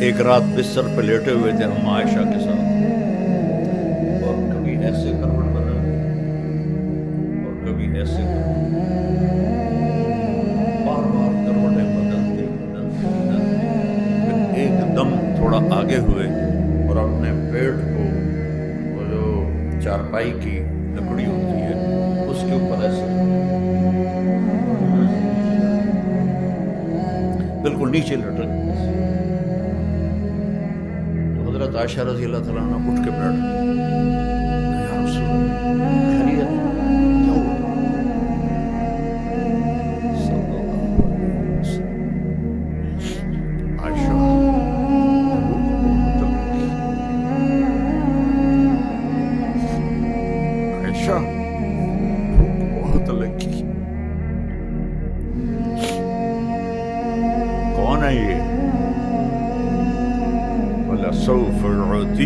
ایک رات بستر پہ لیٹے ہوئے تھے ہم عائشہ کے ساتھ، اور کبھی ایسے کروٹ بدلتے اور کبھی ایسے کروٹ، بار بار کروٹیں بدلتے پھر ایک دم تھوڑا آگے ہوئے اور اپنے پیٹ کو، وہ جو چارپائی کی لکڑی ہوتی ہے اس کے اوپر ایسے بالکل نیچے لٹک، تو حضرت عائشہ رضی اللہ تعالیٰ عنہ اٹھ کے بیٹھ گئی، یا رسول اللہ خیریت کیا ہوا؟ صلی اللہ علیہ وسلم عائشہ عائشہ بھوک بہت لگی، کون ہے یہ؟ وَلَسَوْفَ يُعْطِيكَ